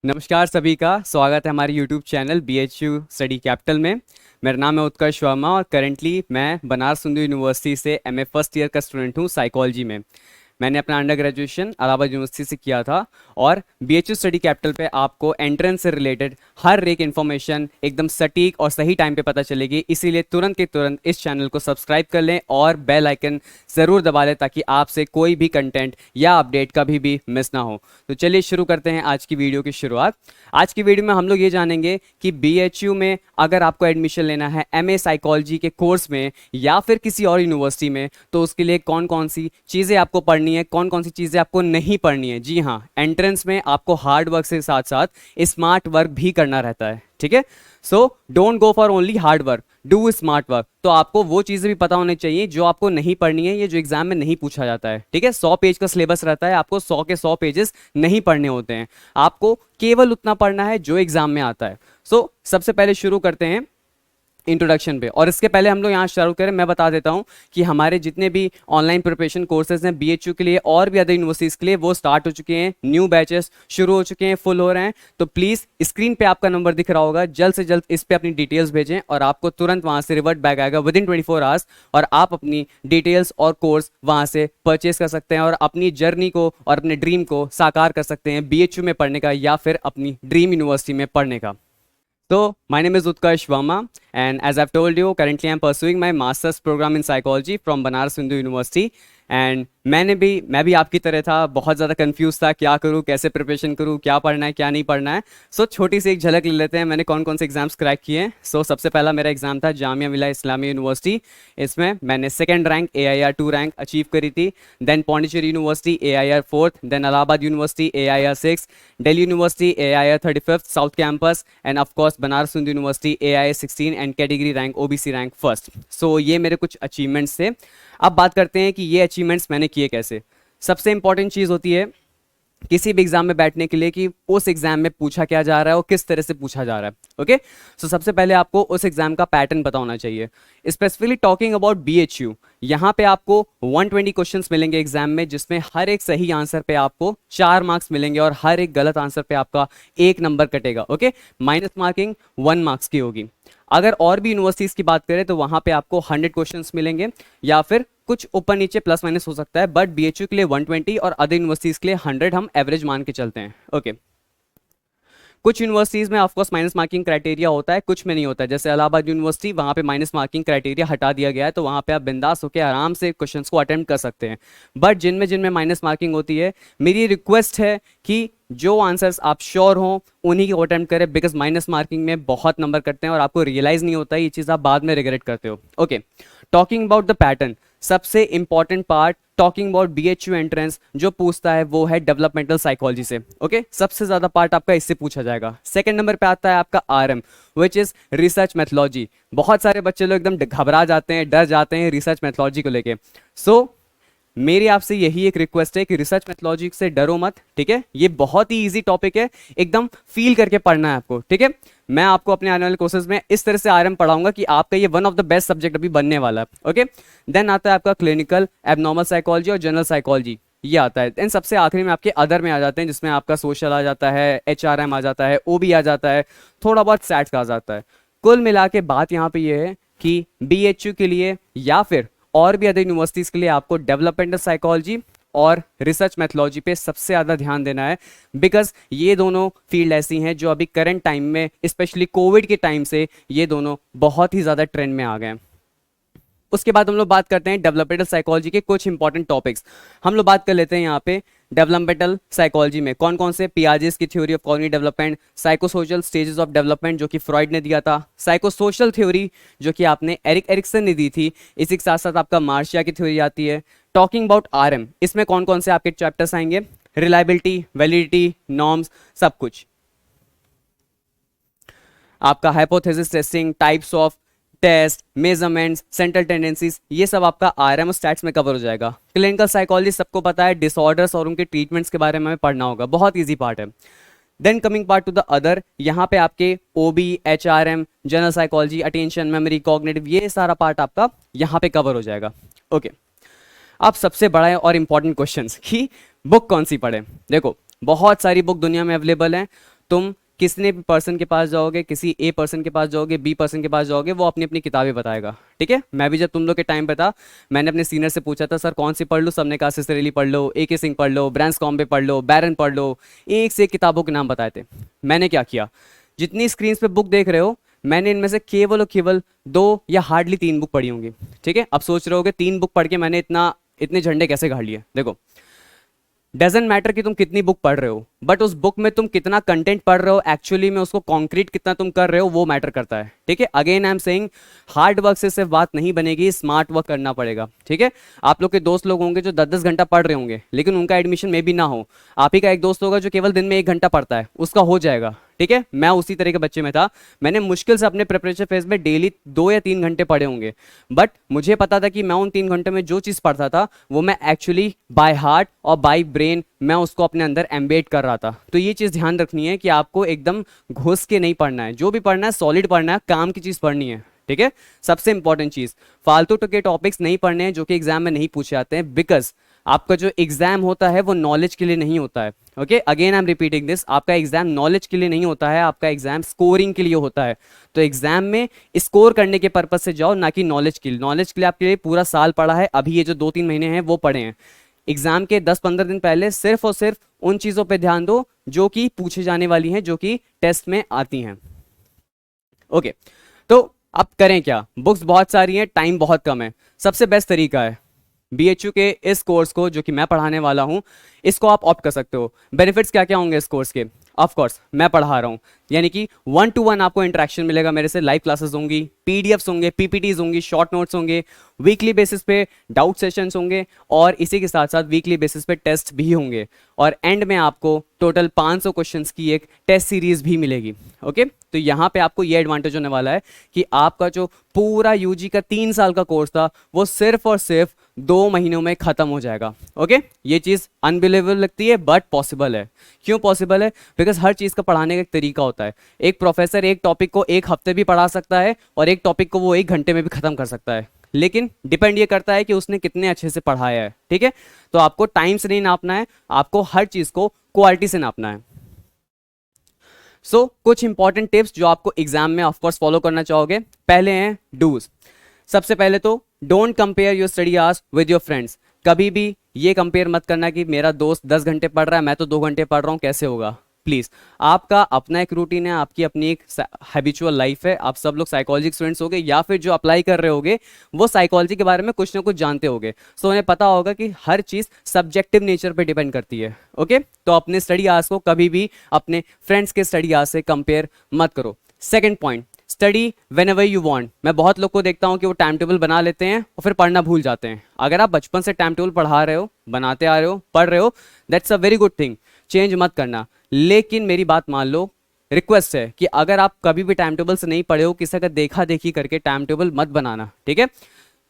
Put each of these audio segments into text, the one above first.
नमस्कार सभी का स्वागत है हमारे YouTube channel BHU study capital में। मेरा नाम है उत्कर्ष वर्मा और करेंटली मैं बनारस हिंदू यूनिवर्सिटी से MA फर्स्ट ईयर का स्टूडेंट हूँ साइकोलॉजी में। मैंने अपना अंडर ग्रेजुएशन इलाहाबाद यूनिवर्सिटी से किया था और BHU स्टडी कैपिटल पे आपको एंट्रेंस से रिलेटेड हर एक इन्फॉर्मेशन एकदम सटीक और सही टाइम पे पता चलेगी। इसीलिए तुरंत के तुरंत इस चैनल को सब्सक्राइब कर लें और बेल आइकन ज़रूर दबा लें ताकि आपसे कोई भी कंटेंट या अपडेट कभी भी मिस ना हो। तो चलिए शुरू करते हैं आज की वीडियो की शुरुआत। आज की वीडियो में हम लोग ये जानेंगे कि BHU में अगर आपको एडमिशन लेना है MA साइकोलॉजी के कोर्स में या फिर किसी और यूनिवर्सिटी में तो उसके लिए कौन कौन सी चीज़ें आपको पढ़नी है, कौन कौन सी चीज़ें आपको नहीं पढ़नी है। जी हाँ, एंट्रेंस में आपको हार्ड वर्क से साथ साथ स्मार्ट वर्क भी करना रहता है, ठीक है। So don't go for only hard work, do smart work. तो आपको वो चीज़ें भी पता होनी चाहिए जो आपको नहीं पढ़नी है, ये जो एग्जाम में नहीं पूछा जाता है, ठीक है। 100 पेज का सिलेबस रहता है, आपको 100 के 100 पेजेस नहीं पढ़ने होते हैं, आपको केवल उतना पढ़ना है जो एग्जाम में आता है। सो सबसे पहले शुरू करते हैं इंट्रोडक्शन पे। और इसके पहले हम लोग यहाँ शुरू करें, मैं बता देता हूँ कि हमारे जितने भी ऑनलाइन प्रिपरेशन कोर्सेज हैं BHU के लिए और भी अदर यूनिवर्सिटीज़ के लिए वो स्टार्ट हो चुके हैं, न्यू बैचेस शुरू हो चुके हैं, फुल हो रहे हैं। तो प्लीज़ स्क्रीन पे आपका नंबर दिख रहा होगा, जल्द से जल्द इस पर अपनी डिटेल्स भेजें और आपको तुरंत वहाँ से रिवर्ट बैक आएगा विद इन 24 आवर्स और आप अपनी डिटेल्स और कोर्स वहाँ से परचेज कर सकते हैं और अपनी जर्नी को और अपने ड्रीम को साकार कर सकते हैं BHU में पढ़ने का या फिर अपनी ड्रीम यूनिवर्सिटी में पढ़ने का। So, my name is Utkarsh Verma, and as I've told you, currently I'm pursuing my master's program in psychology from Banaras Hindu University. And मैं भी आपकी तरह था, बहुत ज़्यादा कंफ्यूज था, क्या करूँ, कैसे प्रिपरेशन करूँ, क्या पढ़ना है क्या नहीं पढ़ना है। सो छोटी सी एक झलक ले लेते हैं मैंने कौन कौन से एग्जाम्स क्रैक किए हैं। सो सबसे पहला मेरा एग्जाम था जामिया मिलिया इस्लामिया यूनिवर्सिटी, इसमें मैंने second rank AIR 2 rank achieve करी थी। Then Pondicherry university AIR 4th, then Allahabad university AIR 6, Delhi university AIR 35th south campus, and of course Banaras Hindu university AIR 16 and category rank OBC rank first. So ये मेरे कुछ अचीवमेंट्स थे। अब बात करते हैं कि ये अचीवमेंट्स मैंने किए कैसे। सबसे इंपॉर्टेंट चीज़ होती है किसी भी एग्जाम में बैठने के लिए कि उस एग्जाम में पूछा क्या जा रहा है और किस तरह से पूछा जा रहा है। ओके, सो सबसे पहले आपको उस एग्जाम का पैटर्न पता होना चाहिए। स्पेसिफिकली टॉकिंग अबाउट BHU, यहाँ पे आपको 120 क्वेश्चंस मिलेंगे एग्जाम में, जिसमें हर एक सही आंसर पे आपको 4 मार्क्स मिलेंगे और हर एक गलत आंसर पे आपका 1 नंबर कटेगा। ओके, माइनस मार्किंग 1 मार्क्स की होगी। अगर और भी यूनिवर्सिटीज़ की बात करें तो वहाँ पे आपको 100 क्वेश्चंस मिलेंगे या फिर कुछ ऊपर नीचे प्लस माइनस हो सकता है, बट BHU के लिए 120 और अदर यूनिवर्सिटीज़ के लिए 100 हम एवरेज मान के चलते हैं। ओके, कुछ यूनिवर्सिटीज़ में ऑफकोर्स माइनस मार्किंग क्राइटेरिया होता है, कुछ में नहीं होता है। जैसे इलाहाबाद यूनिवर्सिटी, वहाँ पे माइनस मार्किंग क्राइटेरिया हटा दिया गया है, तो वहाँ पे आप बिंदास होकर आराम से क्वेश्चंस को अटेम्प्ट कर सकते हैं। बट जिनमें जिनमें माइनस मार्किंग होती है, मेरी रिक्वेस्ट है कि जो आंसर्स आप श्योर हों उन्हीं को अटेम्प्ट करें, बिकॉज माइनस मार्किंग में बहुत नंबर कटते हैं और आपको रियलाइज नहीं होता है, ये चीज़ आप बाद में रिग्रेट करते हो। Okay, talking about the pattern, सबसे important part talking about BHU entrance जो पूछता है वो है डेवलपमेंटल साइकोलॉजी से। ओके, सबसे ज्यादा पार्ट आपका इससे पूछा जाएगा। सेकंड नंबर पे आता है आपका RM which is research methodology. बहुत सारे बच्चे लोग एकदम घबरा जाते हैं, डर जाते हैं रिसर्च मेथोलॉजी को लेके। सो मेरी आपसे यही एक रिक्वेस्ट है कि रिसर्च मेथोलॉजी से डरो मत, ठीक है। ये बहुत ही इजी टॉपिक है, एकदम फील करके पढ़ना है आपको, ठीक है। मैं आपको अपने आने वाले कोर्सेज में इस तरह से RM पढ़ाऊंगा कि आपका ये one of the best subject अभी बनने वाला है। ओके, देन आता है आपका क्लिनिकल एबनॉर्मल साइकोलॉजी और जनरल साइकोलॉजी, ये आता है। देन सबसे आखिरी में आपके अदर में आ जाते हैं, जिसमें आपका सोशल आ जाता है, HRM आ जाता है, OB आ जाता है, थोड़ा बहुत सैट्स का आ जाता है। कुल मिला के बात यहाँ पे ये है कि BHU के लिए या फिर और भी अदर यूनिवर्सिटीज़ के लिए आपको डेवलपमेंटल साइकोलॉजी और रिसर्च मेथोलॉजी पे सबसे ज़्यादा ध्यान देना है, बिकॉज ये दोनों फील्ड ऐसी हैं जो अभी करंट टाइम में, स्पेशली कोविड के टाइम से, ये दोनों बहुत ही ज़्यादा ट्रेंड में आ गए हैं। उसके बाद हम लोग बात करते हैं डेवलपमेंटल साइकोलॉजी के कुछ इंपॉर्टेंट टॉपिक्स। हम लोग बात कर लेते हैं यहाँ पे डेवलपमेंटल साइकोलॉजी में कौन कौन से, पियाजेस की theory of cognitive development, psychosocial stages of development जो कि फ्रॉइड ने दिया था, साइकोसोशल थ्योरी जो कि आपने एरिक एरिक्सन ने दी थी, इसी के साथ साथ आपका मार्शिया की थ्योरी आती है। टॉकिंग अबाउट RM, इसमें कौन कौन से आपके चैप्टर्स आएंगे, रिलायबिलिटी, वैलिडिटी, नॉर्म्स, सब कुछ आपका, hypothesis testing, types of test, measurements, central tendencies, ये सब आपका RM और स्टैट्स में कवर हो जाएगा। क्लिनिकल साइकोलॉजी सबको पता है, डिसऑर्डर्स और उनके ट्रीटमेंट्स के बारे में हमें पढ़ना होगा, बहुत ईजी पार्ट है। Then coming part to the other, यहाँ पे आपके OB, HRM, general psychology, attention, memory, cognitive, ये सारा पार्ट आपका यहाँ पे कवर हो जाएगा। ओके, अब सबसे बड़ा और इंपॉर्टेंट क्वेश्चन कि बुक कौन सी पढ़े। देखो बहुत सारी बुक दुनिया में अवेलेबल हैं, तुम किसी भी पर्सन के पास जाओगे, किसी ए पर्सन के पास जाओगे, बी पर्सन के पास जाओगे, वो अपनी अपनी किताबें बताएगा, ठीक है। मैं भी जब तुम लोग के टाइम पे था, मैंने अपने सीनियर से पूछा था सर कौन सी पढ़ लूँ, सबने कहा सिसरेली पढ़ लो, ए के सिंह पढ़ लो, ब्रैंसकॉम्बे पढ़ लो, बैरन पढ़ लो, एक से एक किताबों के नाम बताए थे। मैंने क्या किया, जितनी स्क्रीन पे बुक देख रहे हो, मैंने इनमें से केवल और केवल 2 या हार्डली 3 बुक पढ़ी होंगी, ठीक है। अब सोच रहे होगे 3 बुक पढ़ के मैंने इतने झंडे कैसे गाड़ लिए। देखो, डजेंट मैटर कि तुम कितनी बुक पढ़ रहे हो, बट उस बुक में तुम कितना कंटेंट पढ़ रहे हो, एक्चुअली में उसको कॉन्क्रीट कितना तुम कर रहे हो, वो मैटर करता है, ठीक है। Again I am saying, hard work से सिर्फ बात नहीं बनेगी, स्मार्ट वर्क करना पड़ेगा, ठीक है। आप लोग के दोस्त लोग होंगे जो 10-10 घंटा पढ़ रहे होंगे, लेकिन उनका एडमिशन में भी ना हो। आप ही का एक दोस्त होगा जो केवल दिन में 1 घंटा पढ़ता है, उसका हो जाएगा, ठीक है। मैं उसी तरह के बच्चे में था, मैंने मुश्किल से अपने प्रिपरेशन फेज में डेली 2 या 3 घंटे पढ़े होंगे, बट मुझे पता था कि मैं उन 3 घंटे में जो चीज़ पढ़ता था वो मैं एक्चुअली बाय हार्ट और बाय ब्रेन मैं उसको अपने अंदर एम्बेड कर रहा था। तो ये चीज़ ध्यान रखनी है कि आपको एकदम घुस के नहीं पढ़ना है, जो भी पढ़ना है सॉलिड पढ़ना है, काम की चीज़ पढ़नी है, ठीक है। सबसे इंपॉर्टेंट चीज़, फालतू के टॉपिक्स नहीं पढ़ने हैं जो कि एग्जाम में नहीं पूछे जाते हैं, बिकॉज आपका जो एग्जाम होता है वो नॉलेज के लिए नहीं होता है, okay. Again I am repeating this, आपका एग्जाम नॉलेज के लिए नहीं होता है, आपका एग्जाम स्कोरिंग के लिए होता है। तो एग्जाम में स्कोर करने के पर्पज से जाओ, ना कि नॉलेज के लिए। नॉलेज के लिए आपके लिए पूरा साल पढ़ा है, अभी ये जो 2-3 महीने हैं वो पढ़े हैं। एग्जाम के 10-15 दिन पहले सिर्फ और सिर्फ उन चीजों पे ध्यान दो जो कि पूछे जाने वाली हैं, जो कि टेस्ट में आती हैं, ओके। तो अब करें क्या, बुक्स बहुत सारी हैं, टाइम बहुत कम है। सबसे बेस्ट तरीका है बीएचयू के इस कोर्स को जो कि मैं पढ़ाने वाला हूं, इसको आप ऑप्ट कर सकते हो। बेनिफिट्स क्या क्या होंगे इस कोर्स के, ऑफ कोर्स मैं पढ़ा रहा हूं, यानी कि 1-to-1 आपको इंटरेक्शन मिलेगा मेरे से, लाइव क्लासेस होंगी, पीडीएफ्स होंगे, पीपीटीज होंगी, शॉर्ट नोट्स होंगे, वीकली बेसिस पे डाउट सेशंस होंगे, और इसी के साथ साथ वीकली बेसिस पे टेस्ट भी होंगे, और एंड में आपको टोटल 500 क्वेश्चंस की एक टेस्ट सीरीज भी मिलेगी, ओके। तो यहाँ पे आपको ये एडवांटेज होने वाला है कि आपका जो पूरा यूजी का 3 साल का कोर्स था वो सिर्फ और सिर्फ 2 महीनों में खत्म हो जाएगा, ओके। ये चीज अनबिलीवेबल लगती है बट पॉसिबल है। क्यों पॉसिबल है? बिकॉज हर चीज का पढ़ाने का एक तरीका होता है। एक प्रोफेसर एक टॉपिक को 1 हफ्ते भी पढ़ा सकता है और एक टॉपिक को वो 1 घंटे में भी खत्म कर सकता है, लेकिन डिपेंड ये करता है कि उसने कितने अच्छे से पढ़ाया है, ठीक है। तो आपको टाइम से नहीं नापना है, आपको हर चीज को क्वालिटी से नापना है। कुछ इंपॉर्टेंट टिप्स जो आपको एग्जाम में ऑफकोर्स फॉलो करना चाहोगे। पहले हैं डूज। सबसे पहले तो don't compare your study hours with your friends. कभी भी ये कंपेयर मत करना कि मेरा दोस्त 10 घंटे पढ़ रहा है, मैं तो 2 घंटे पढ़ रहा हूं, कैसे होगा। प्लीज, आपका अपना एक रूटीन है, आपकी अपनी एक हैबिचुअल लाइफ है। आप सब लोग साइकोलॉजी स्टूडेंट्स होगे या फिर जो अप्लाई कर रहे होगे वो साइकोलॉजी के बारे में कुछ ना कुछ जानते होगे, सो उन्हें पता होगा कि हर चीज सब्जेक्टिव नेचर पे डिपेंड करती है, ओके। तो अपने स्टडी आवर्स को कभी भी अपने फ्रेंड्स के स्टडी आवर्स से कंपेयर मत करो। Second point, study whenever you want. मैं बहुत लोग को देखता हूं कि वो टाइम टेबल बना लेते हैं और फिर पढ़ना भूल जाते हैं। अगर आप बचपन से टाइम टेबल पढ़ा रहे हो, बनाते आ रहे हो, पढ़ रहे हो, that's a very good thing, change मत करना। लेकिन मेरी बात मान लो, रिक्वेस्ट है कि अगर आप कभी भी टाइम टेबल से नहीं पढ़े हो, किसी का देखा देखी करके टाइम टेबल मत बनाना, ठीक है।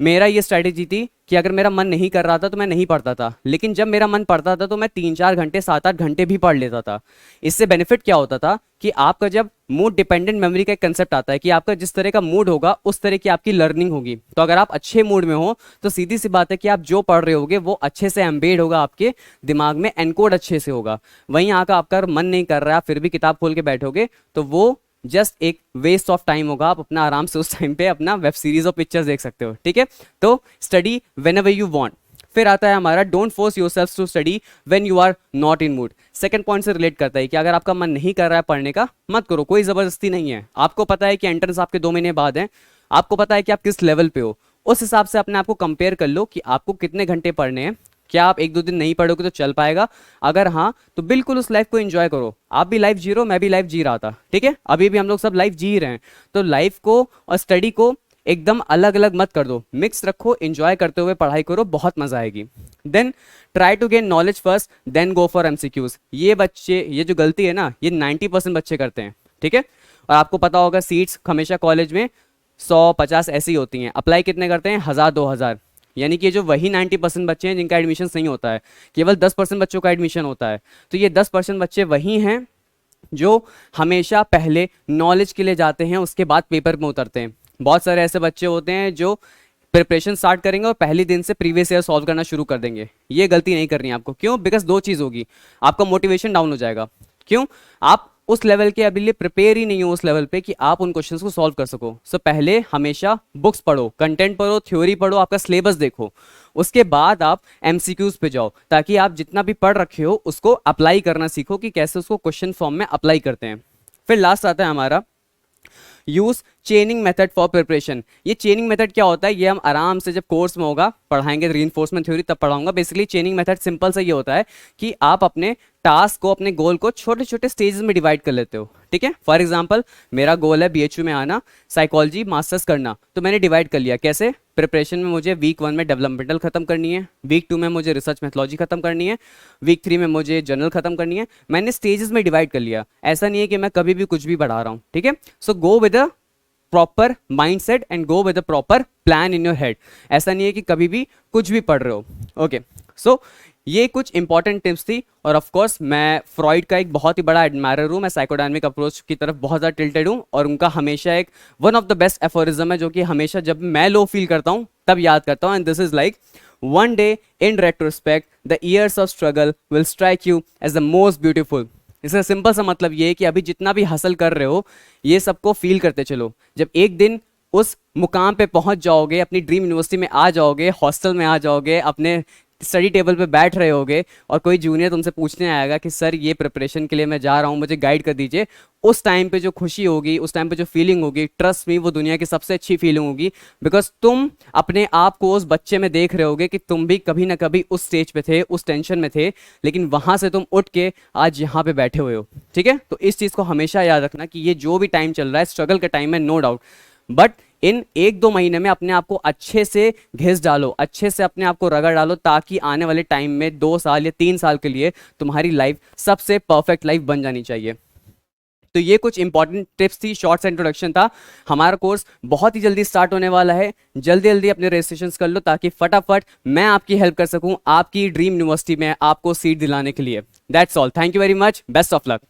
मेरा ये स्ट्रैटेजी थी कि अगर मेरा मन नहीं कर रहा था तो मैं नहीं पढ़ता था, लेकिन जब मेरा मन पढ़ता था तो मैं 3-4 घंटे 7-8 घंटे भी पढ़ लेता था। इससे बेनिफिट क्या होता था कि आपका जब मूड डिपेंडेंट मेमोरी का एक कंसेप्ट आता है कि आपका जिस तरह का मूड होगा उस तरह की आपकी लर्निंग होगी। तो अगर आप अच्छे मूड में हो तो सीधी सी बात है कि आप जो पढ़ रहे होगे वो अच्छे से एम्बेड होगा, आपके दिमाग में एनकोड अच्छे से होगा। वहीं आकर आपका मन नहीं कर रहा है, फिर भी किताब खोल के बैठोगे तो वो जस्ट एक वेस्ट ऑफ टाइम होगा। आप अपना आराम से उस टाइम पे अपना वेब सीरीज और पिक्चर्स देख सकते हो, ठीक है। तो study whenever you want. फिर आता है हमारा don't force yourself to study when you are not in mood. Second point से रिलेट करता है कि अगर आपका मन नहीं कर रहा है पढ़ने का, मत करो, कोई जबरदस्ती नहीं है। आपको पता है कि एंट्रेंस आपके 2 महीने बाद है, आपको पता है कि आप किस लेवल पे हो, उस हिसाब से अपने आप को कंपेयर कर लो कि आपको कितने घंटे पढ़ने हैं। क्या आप 1-2 दिन नहीं पढ़ोगे तो चल पाएगा? अगर हाँ तो बिल्कुल उस लाइफ को एंजॉय करो। आप भी लाइफ जी रहे हो, मैं भी लाइफ जी रहा था, ठीक है। अभी भी हम लोग सब लाइफ जी रहे हैं। तो लाइफ को और स्टडी को एकदम अलग अलग मत कर दो, मिक्स रखो, एंजॉय करते हुए पढ़ाई करो, बहुत मजा आएगी। Then try to gain knowledge first then go for MCQs. ये जो गलती है ना, ये 90% बच्चे करते हैं, ठीक है। और आपको पता होगा सीट्स हमेशा कॉलेज में 100-50 ऐसी होती हैं, अप्लाई कितने करते हैं? 1000-2000। यानी कि जो वही 90% बच्चे हैं जिनका एडमिशन नहीं होता है, केवल 10% बच्चों का एडमिशन होता है। तो ये 10% बच्चे वही हैं जो हमेशा पहले नॉलेज के लिए जाते हैं, उसके बाद पेपर में उतरते हैं। बहुत सारे ऐसे बच्चे होते हैं जो प्रिपरेशन स्टार्ट करेंगे और पहले दिन से प्रीवियस ईयर सॉल्व करना शुरू कर देंगे। ये गलती नहीं करनी है आपको। क्यों? बिकॉज 2 चीज़ होगी, आपका मोटिवेशन डाउन हो जाएगा। क्यों? आप उस लेवल के अभी लिए प्रिपेयर ही नहीं हो उस लेवल पे कि आप उन क्वेश्चंस को सॉल्व कर सको। सो पहले हमेशा बुक्स पढ़ो, कंटेंट पढ़ो, थ्योरी पढ़ो, आपका सिलेबस देखो, उसके बाद आप एमसीक्यूज पे जाओ, ताकि आप जितना भी पढ़ रखे हो उसको अप्लाई करना सीखो कि कैसे उसको क्वेश्चन फॉर्म में अप्लाई करते हैं। फिर लास्ट आता है हमारा यूज चेनिंग मेथड फॉर प्रिपरेशन। ये चेनिंग मेथड क्या होता है, ये हम आराम से जब कोर्स में होगा पढ़ाएंगे, रीइंफोर्समेंट थ्योरी तब पढ़ाऊंगा। बेसिकली चेनिंग मेथड सिंपल सा ये होता है कि आप अपने टास्क को, अपने गोल को छोटे छोटे स्टेजेस में डिवाइड कर लेते हो। ठीक है, फॉर एग्जांपल मेरा गोल है बीएचयू में आना, साइकोलॉजी मास्टर्स करना, तो मैंने डिवाइड कर लिया कैसे। प्रिपरेशन में मुझे वीक 1 में डेवलपमेंटल खत्म करनी है, वीक 2 में मुझे रिसर्च मेथोलॉजी खत्म करनी है, वीक 3 में मुझे जर्नल खत्म करनी है। मैंने स्टेजेस में डिवाइड कर लिया, ऐसा नहीं है कि मैं कभी भी कुछ भी बढ़ा रहा हूँ। ठीक है, so go with a proper mindset and go with a proper plan in your head. ऐसा नहीं है कि कभी भी कुछ भी पढ़ रहे हो। ओके, सो ये कुछ इंपॉर्टेंट टिप्स थी। और ऑफ कोर्स मैं फ्रॉइड का एक बहुत ही बड़ा एडमायरर हूँ, मैं साइकोडायनामिक अप्रोच की तरफ बहुत ज़्यादा टिल्टेड हूँ, और उनका हमेशा एक one of the best aphorism है जो कि हमेशा जब मैं लो फील करता हूँ तब याद करता हूँ, and this is like one day in retrospect the years of struggle will strike you as the most beautiful. इसका सिंपल सा मतलब ये है कि अभी जितना भी हासिल कर रहे हो ये सबको फील करते चलो। जब एक दिन उस मुकाम पे पहुंच जाओगे, अपनी ड्रीम यूनिवर्सिटी में आ जाओगे, हॉस्टल में आ जाओगे, अपने स्टडी टेबल पे बैठ रहे होगे, और कोई जूनियर तुमसे पूछने आएगा कि सर ये प्रिपरेशन के लिए मैं जा रहा हूँ, मुझे गाइड कर दीजिए, उस टाइम पे जो खुशी होगी, उस टाइम पे जो फीलिंग होगी, ट्रस्ट मी वो दुनिया की सबसे अच्छी फीलिंग होगी। बिकॉज तुम अपने आप को उस बच्चे में देख रहे होगे कि तुम भी कभी ना कभी उस स्टेज पे थे, उस टेंशन में थे, लेकिन वहां से तुम उठ के आज यहाँ पे बैठे हुए हो। ठीक है, तो इस चीज़ को हमेशा याद रखना कि ये जो भी टाइम चल रहा है स्ट्रगल का टाइम है, नो डाउट, बट इन 1-2 महीने में अपने आप को अच्छे से घिस डालो, अच्छे से अपने आप को रगड़ डालो, ताकि आने वाले टाइम में 2 साल या 3 साल के लिए तुम्हारी लाइफ सबसे परफेक्ट लाइफ बन जानी चाहिए। तो ये कुछ इंपॉर्टेंट टिप्स थी, शॉर्ट्स इंट्रोडक्शन था। हमारा कोर्स बहुत ही जल्दी स्टार्ट होने वाला है, जल्दी जल्दी अपने रजिस्ट्रेशन कर लो ताकि फटाफट मैं आपकी हेल्प कर सकूं आपकी ड्रीम यूनिवर्सिटी में आपको सीट दिलाने के लिए। That's all, thank you very much, best of luck.